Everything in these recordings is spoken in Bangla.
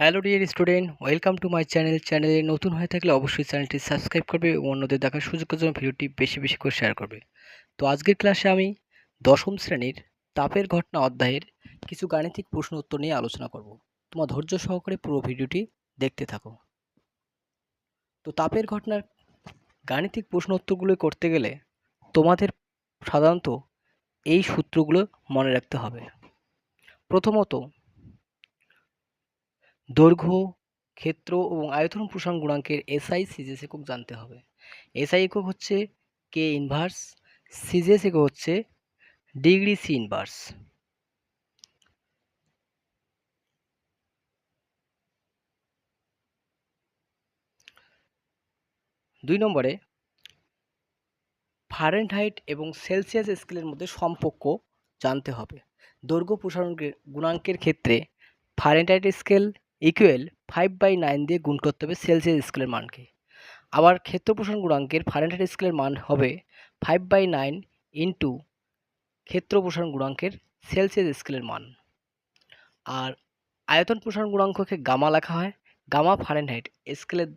Hello dear student, welcome to my channel. চ্যানেলে নতুন হয়ে থাকলে অবশ্যই চ্যানেলটি সাবস্ক্রাইব করবে এবং অন্যদের দেখার সুযোগের জন্য ভিডিওটি বেশি বেশি করে শেয়ার করবে। তো আজকের ক্লাসে আমি দশম শ্রেণীর তাপের ঘটনা অধ্যায়ের কিছু গাণিতিক প্রশ্ন উত্তর নিয়ে আলোচনা করব। তোমার ধৈর্য সহকারে পুরো ভিডিওটি দেখতে থাকো। তো তাপের ঘটনার গাণিতিক প্রশ্ন উত্তরগুলো করতে গেলে তোমাদের সাধারণত এই সূত্রগুলো মনে রাখতে হবে। প্রথমত, দৈর্ঘ্য, ক্ষেত্র এবং আয়তন প্রসারণ গুণাঙ্কের এসআই সিজিএস একক জানতে হবে। এসআই একক হচ্ছে কে ইনভার্স, সিজিএস একক হচ্ছে ডিগ্রি সি ইনভার্স। দুই নম্বরে, ফারেনহাইট এবং সেলসিয়াস স্কেলের মধ্যে সম্পর্ক জানতে হবে। দৈর্ঘ্য প্রসারণ গুণাঙ্কের ক্ষেত্রে ফারেনহাইট স্কেল ইকুয়াল 5/9 দিয়ে গুণ করতে হবে সেলসিয়াস স্কেলের মানকে। আবার ক্ষেত্র প্রসারণ গুণাঙ্কের ফারেনহাইট স্কেলের মান হবে 5/9 ইন্টু ক্ষেত্র প্রসারণ গুণাঙ্কের সেলসিয়াস স্কেলের মান। আর আয়তন প্রসারণ গুণাঙ্ককে গামা লেখা হয়। গামা ফারেনহাইট স্কেলের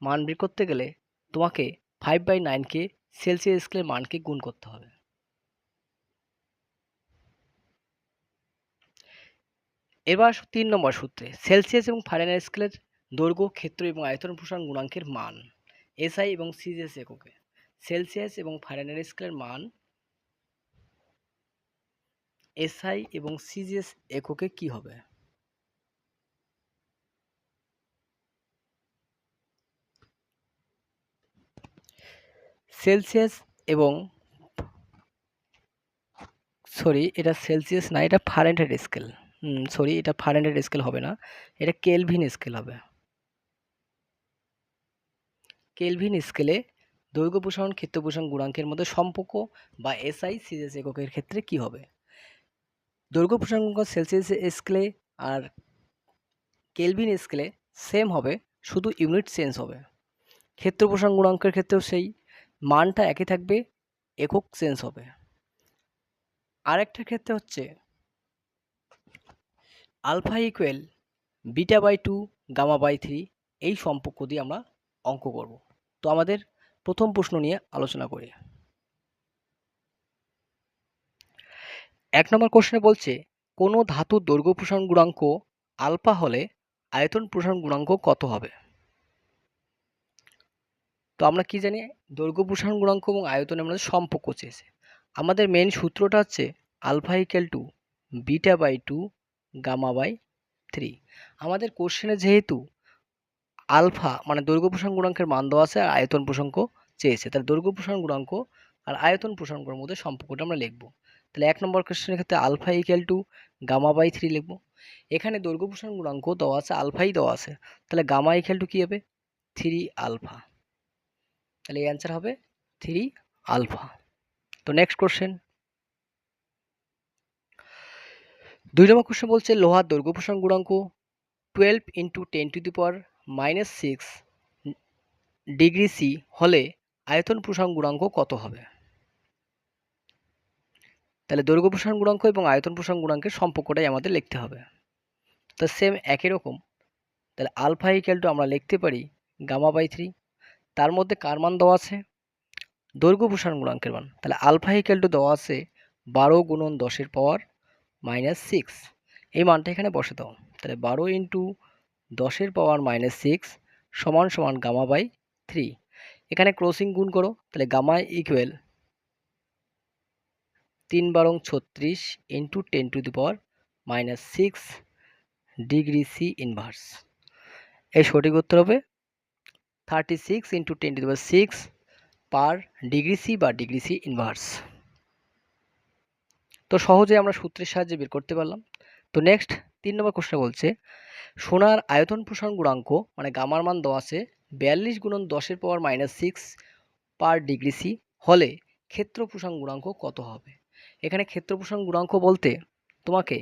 মান বের করতে গেলে তোমাকে 5/9কে সেলসিয়াস স্কেলের মানকে গুণ করতে হবে। এবার 3 নম্বর সূত্রে সেলসিয়াস এবং ফারেনহাইট স্কেলের দৈর্ঘ্য, ক্ষেত্র এবং আয়তন প্রসারণ গুণাঙ্কের মান এসআই এবং সিজিএস এককে। সেলসিয়াস এবং ফারেনহাইট স্কেলের মান এসআই এবং সিজিএস এককে কি হবে? সেলসিয়াস এবং এটা সেলসিয়াস না, এটা ফারেনহাইট স্কেল। এটা ফারেনহাইট স্কেল হবে না, এটা কেলভিন স্কেল হবে। কেলভিন স্কেলে দৈর্ঘ্য প্রসারণ, ক্ষেত্র প্রসারণ গুণাঙ্কের মধ্যে সম্পর্ক বা এসআই সিজিএস এককের ক্ষেত্রে কি হবে? দৈর্ঘ্য প্রসারণ গুণাঙ্ক সেলসিয়াস স্কেলে আর কেলভিন স্কেলে সেম হবে, শুধু ইউনিট চেঞ্জ হবে। ক্ষেত্র প্রসারণ গুণাঙ্কের ক্ষেত্রেও সেই মানটা একই থাকবে, একক চেঞ্জ হবে। আরেকটা ক্ষেত্রে হচ্ছে আলফা ইকুয়াল β/2 γ/3, এই সম্পর্ক দিয়ে আমরা অঙ্ক করব। তো আমাদের প্রথম প্রশ্ন নিয়ে আলোচনা করি। 1 নম্বর কোশ্চেনে বলছে কোনো ধাতুর দৈর্ঘ্য প্রসারণ গুণাঙ্ক আলফা হলে আয়তন প্রসারণ গুণাঙ্ক কত হবে? তো আমরা কি জানি, দৈর্ঘ্য প্রসারণ গুণাঙ্ক এবং আয়তনের মধ্যে সম্পর্ক চেয়েছে। আমাদের মেন সূত্রটা হচ্ছে আলফা ইকুয়াল টু β/2 γ/3। আমাদের কোশ্চেনে যেহেতু আলফা মানে দৈর্ঘ্য প্রসারণ গুণাঙ্কের মান দেওয়া আছে আর আয়তন প্রসারণ চেয়েছে, তাহলে দৈর্ঘ্য প্রসারণ গুণাঙ্ক আর আয়তন প্রসারণের মধ্যে সম্পর্কটা আমরা লিখব। তাহলে 1 নম্বর কোশ্চেনের ক্ষেত্রে আলফা ইকুয়াল টু γ/3 লিখব। এখানে দৈর্ঘ্য প্রসারণ গুণাঙ্ক দেওয়া আছে, আলফাই দেওয়া আছে, তাহলে গামা ইকুয়াল টু কি হবে? 3 আলফা। তাহলে এই অ্যান্সার হবে 3 আলফা। তো নেক্সট কোশ্চেন, 2 নম্বর কোশ্চেন বলছে লোহার দৈর্ঘ্য প্রসারণ গুণাঙ্ক 12 × 10⁻⁶ ডিগ্রি সি হলে আয়তন প্রসারণ গুণাঙ্ক কত হবে? তাহলে দৈর্ঘ্য প্রসারণ গুণাঙ্ক এবং আয়তন প্রসারণ গুণাঙ্কের সম্পর্কটাই আমাদের লিখতে হবে। তো সেম একই রকম, তাহলে আলফা ইকুয়াল টু আমরা লিখতে পারি γ/3। তার মধ্যে কার মান দেওয়া আছে? দৈর্ঘ্য প্রসারণ গুণাঙ্কের মান। তাহলে আলফা ইকুয়াল টু দেওয়া আছে 12 × 10⁻⁶। এই মানটা এখানে বসে দাও। তাহলে 12 × 10⁻⁶ সমান γ/3। এখানে ক্রসিং গুণ করো, তাহলে gamma equal 3 × 36 × 10⁻⁶ degree C inverse. এই সঠিক উত্তর হবে 36 × 10⁶ পার ডিগ্রি সি বা ডিগ্রি সি ইনভার্স। তো সহজে আমরা সূত্রের সাহায্যে বের করতে পারলাম। তো নেক্সট 3 নম্বর কোশ্চেন বলছে সোনার আয়তন প্রসারণ গুণাঙ্ক মানে গামার মান দেওয়া আছে 42 × 10⁻⁶ পার ডিগ্রি সি হলে ক্ষেত্র প্রসারণ গুণাঙ্ক কত হবে? এখানে ক্ষেত্র প্রসারণ গুণাঙ্ক বলতে তোমাকে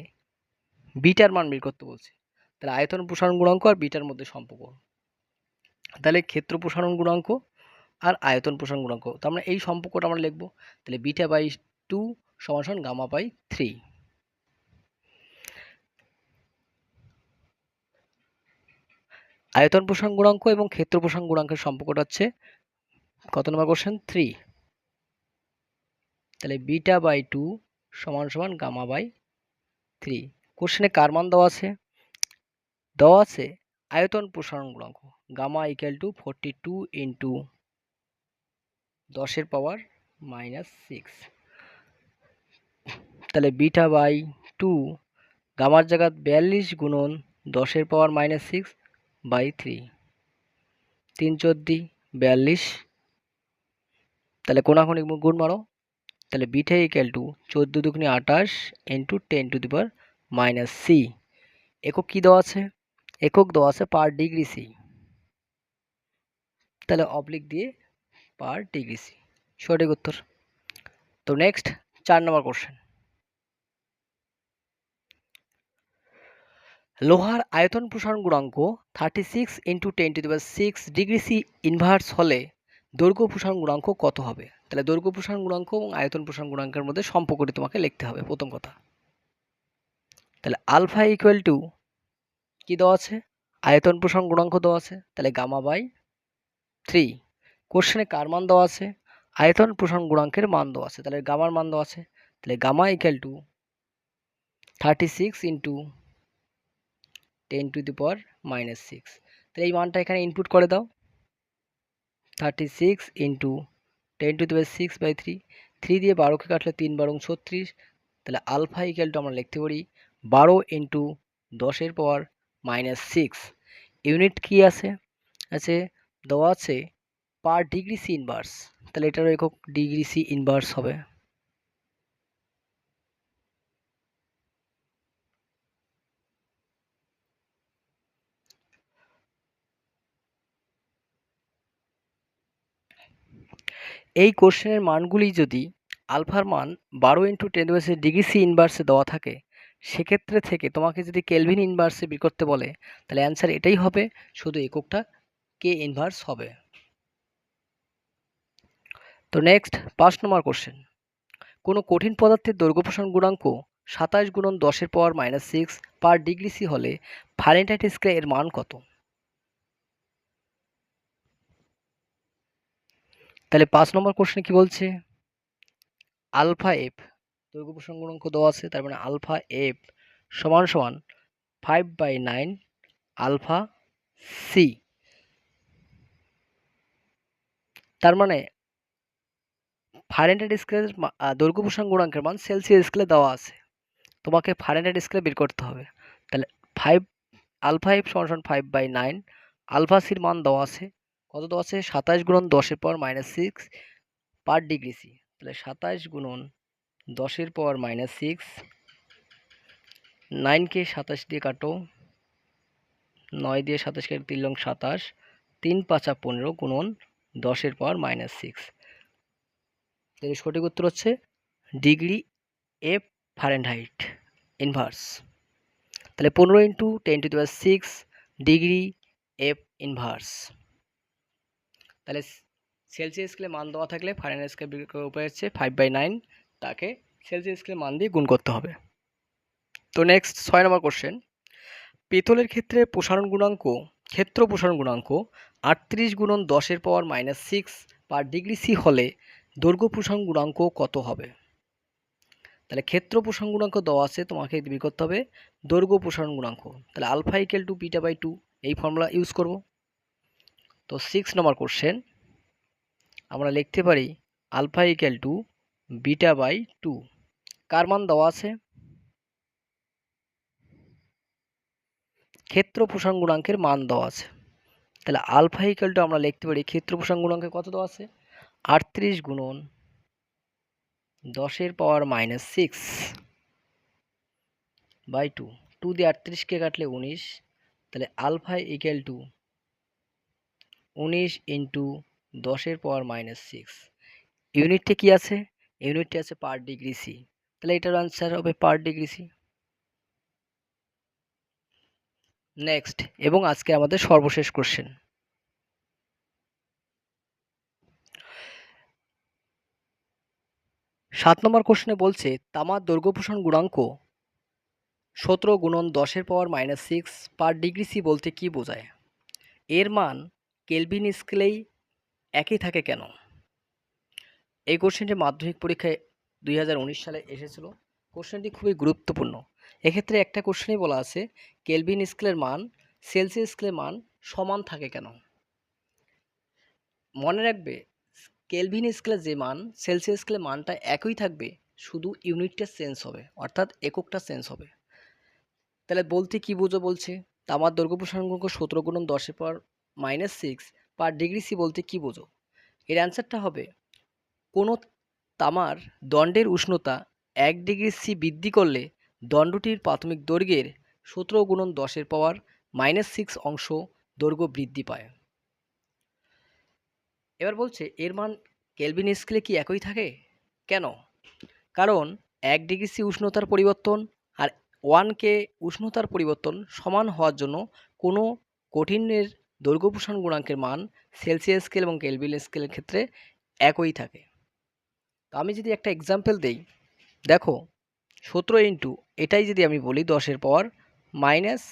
বিটার মান বের করতে বলছে। তাহলে আয়তন প্রসারণ গুণাঙ্ক আর বিটার মধ্যে সম্পর্ক, তাহলে ক্ষেত্র প্রসারণ গুণাঙ্ক আর আয়তন প্রসারণ গুণাঙ্ক, তো আমরা এই সম্পর্কটা আমরা লিখব। তাহলে β/2 = γ/3। আয়তন প্রসারণ গুণাঙ্ক এবং ক্ষেত্র প্রসারণ গুণাঙ্কের সম্পর্কটা হচ্ছে কত নম্বর কোশ্চেন 3। তাহলে বিটা বাই 2 সমান সমান গামা বাই 3। কোশ্চেনে কার মান দেওয়া আছে আয়তন প্রসারণ গুণাঙ্ক গামা ইকুয়াল টু 42 ইন্টু 10 এর পাওয়ার -6। তাহলে বিটা বাই 2 গামার জায়গা 42 গুণন 10 এর পাওয়ার -6 বাই 3, 3 14 42। তাহলে কোনাকুনি গুণ মারো, তাহলে বিটা ইকুয়াল টু 14 দুগুণে 28 into 10 to the power -c। একক কি দেওয়া আছে? একক দেওয়া আছে পার ডিগ্রি সি, তাহলে অবলিক দিয়ে পার ডিগ্রি সি সঠিক উত্তর। তো নেক্সট 4 নম্বর কোশ্চেন। লোহার আয়তন প্রসারণ গুণাঙ্ক 36 into 10 to the power 6 degree C inverse হলে দৈর্ঘ্য প্রসারণ গুণাঙ্ক কত হবে? তাহলে দৈর্ঘ্য প্রসারণ গুণাঙ্ক এবং আয়তন প্রসারণ গুণাঙ্কের মধ্যে সম্পর্কটি তোমাকে লিখতে হবে প্রথম কথা। তাহলে আলফা ইকুয়াল টু কি দেওয়া আছে? আয়তন প্রসারণ গুণাঙ্ক দেওয়া আছে, তাহলে গামা বাই 3। কোশ্চেনে কার মান দেওয়া আছে? আয়তন প্রসারণ গুণাঙ্কের মান দেওয়া আছে, তাহলে গামার মান দেওয়া আছে, তাহলে gamma equal to 36 into 10 to the power -6। তাহলে এই মানটা এখানে ইনপুট করে দাও, 36 into 10 to the power 6 by 3। 3 দিয়ে 12কে কাটলে 3 12 36। তাহলে আলফা ইকুয়াল টু আমরা লিখতে পারি 12 ইন্টু 10 এর পাওয়ার -6। ইউনিট কি আছে? দেওয়া আছে পার ডিগ্রি সি ইনভার্স, তাহলে এটারও একক ডিগ্রি সি ইনভার্স হবে। এই কোশ্চেনের মানগুলি যদি আলফার মান 12 ইন্টু 10 ডিগ্রি সি ইনভার্সে দেওয়া থাকে, সেক্ষেত্রে থেকে তোমাকে যদি কেলভিন ইনভার্সে বের করতে বলে, তাহলে অ্যান্সার এটাই হবে, শুধু এককটা কে ইনভার্স হবে। তো নেক্সট 5 নম্বর কোশ্চেন। কোনো কঠিন পদার্থের দৈর্ঘ্য প্রসারণ গুণাঙ্ক 27 গুণন 10 এর পাওয়ার -6 পার ডিগ্রি সি হলে ফারেনহাইট স্কেলে এর মান কত? তাহলে 5 নম্বর কোশ্চেনে কি বলছে? আলফা এফ দৈর্ঘ্য প্রসারণ গুণাঙ্ক দেওয়া আছে, তার মানে আলফা এফ সমান সমান 5/9 আলফা সি। তার মানে ফারেনহাইট স্কেলের দৈর্ঘ্য প্রসারণ গুণাঙ্কের মান সেলসিয়াস স্কেলে দেওয়া আছে, তোমাকে ফারেনহাইট স্কেলে বের করতে হবে। তাহলে 5 আলফা এফ সমান সমান 5/9, আলফা সির মান দেওয়া আছে, কত দেওয়া আছে? 27 গুণন 10 এর পাওয়ার -6 পার ডিগ্রি সি। তাহলে 27 গুণন 10 এর পাওয়ার -6, 9কে 27 দিয়ে কাটো, 9 দিয়ে 27 কেটে 3 লং 27, 3 5 15 গুণন 10 এর পাওয়ার -6। তাহলে সঠিক উত্তর হচ্ছে ডিগ্রি এফ ফারেনহাইট ইনভার্স। তাহলে 15 into 10 to the power 6 degree F inverse. তাহলে সেলসিয়াস স্কেলে মান দেওয়া থাকলে ফারেনহাইট স্কেল বের করার উপায় হচ্ছে 5/9, তাকে সেলসিয়াস স্কেলে মান দিয়ে গুণ করতে হবে। তো নেক্সট 6 নম্বর কোশ্চেন। পেতলের ক্ষেত্রে প্রসারণ গুণাঙ্ক ক্ষেত্র প্রসারণ গুণাঙ্ক 38 গুণন 10 এর পাওয়ার -6 পার ডিগ্রি সি হলে দৈর্ঘ্য প্রসারণ গুণাঙ্ক কত হবে? তাহলে ক্ষেত্র প্রসারণ গুণাঙ্ক দেওয়া আছে, তোমাকে বের করতে হবে দৈর্ঘ্য প্রসারণ গুণাঙ্ক। তাহলে alpha equal to beta by 2 এই ফর্মুলা ইউজ করব। তো 6 নম্বর কোশ্চেন আমরা লিখতে পারি alpha equal to beta by 2। কার মান দেওয়া আছে? ক্ষেত্র প্রসারণ গুণাঙ্কের মান দেওয়া আছে। তাহলে আলফা ইকুয়াল টু আমরা লিখতে পারি ক্ষেত্র প্রসারণ গুণাঙ্কে কত দেওয়া আছে? 38 গুণন 10 এর পাওয়ার -6 বাই 2। 2 দিয়ে 38কে কাটলে 19। তাহলে আলফা ইকুয়াল টু 19 ইন্টু 10 এর পাওয়ার -6। ইউনিটটা কি আছে? ইউনিটটা আছে পার ডিগ্রি সি, তাহলে এটার আনসার হবে পার ডিগ্রি সি। নেক্সট এবং আজকে আমাদের সর্বশেষ কোশ্চেন। 7 নম্বর কোশ্চেনে বলছে তামার দৈর্ঘ্য প্রসারণ গুণাঙ্ক 17 গুণন 10 এর পাওয়ার -6 পার ডিগ্রি সি বলতে কি বোঝায়? এর মান কেলভিন স্কেলেই একই থাকে কেন? এই কোশ্চেনটি মাধ্যমিক পরীক্ষায় 2019 সালে এসেছিল। কোশ্চেনটি খুবই গুরুত্বপূর্ণ। এক্ষেত্রে একটা কোশ্চেনই বলা আছে কেলভিন স্কেলের মান সেলসিয়াস স্কেলের মান সমান থাকে কেন? মনে রাখবে কেলভিন স্কেলের যে মান সেলসিয়াস স্কেলের মানটা একই থাকবে, শুধু ইউনিটটা চেঞ্জ হবে, অর্থাৎ এককটা চেঞ্জ হবে। তাহলে বলতে কি বুঝো বলছে? তামার দৈর্ঘ্য প্রসারণ গুণাঙ্ক 17 গুণন 10⁻⁻6 পার ডিগ্রি সি বলতে কি বুঝো? এর অ্যান্সারটা হবে কোনো তামার দণ্ডের উষ্ণতা 1 ডিগ্রি সি বৃদ্ধি করলে দণ্ডটির প্রাথমিক দৈর্ঘ্যের 17 গুণন 10⁻⁻6 অংশ দৈর্ঘ্য বৃদ্ধি পায়। এবার বলছে এর মান কেলভিন স্কেলে কি একই থাকে কেন? কারণ 1 ডিগ্রি সি উষ্ণতার পরিবর্তন আর 1K উষ্ণতার পরিবর্তন সমান হওয়ার জন্য কোনো কঠিনের দৈর্ঘ্য প্রসারণ গুণাঙ্কের মান সেলসিয়াস স্কেল এবং কেলভিন স্কেলের ক্ষেত্রে একই থাকে। তো আমি যদি একটা এক্সাম্পল দেই, দেখো 17 ইন্টু এটাই যদি আমি বলি 10 মাইনাস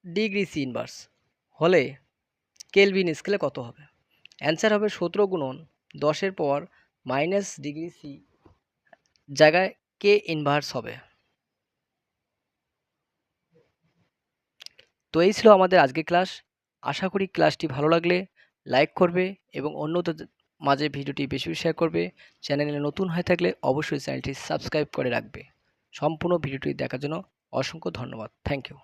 ডিগ্রি সি ইনভার্স হলে কেলভিন স্কেলে কত হবে? অ্যান্সার হবে 17 গুণন 10⁻⁻ ডিগ্রি সি জায়গায় কে ইনভার্স হবে। তো এই ছিল আমাদের আজকের ক্লাস। আশা করি ক্লাসটি ভালো লাগলে লাইক করবে এবং অন্যদের মাঝে ভিডিওটি বেশি বেশি শেয়ার করবে। চ্যানেলে নতুন হয়ে থাকলে অবশ্যই চ্যানেলটি সাবস্ক্রাইব করে রাখবে। সম্পূর্ণ ভিডিওটি দেখার জন্য অসংখ্য ধন্যবাদ। Thank you.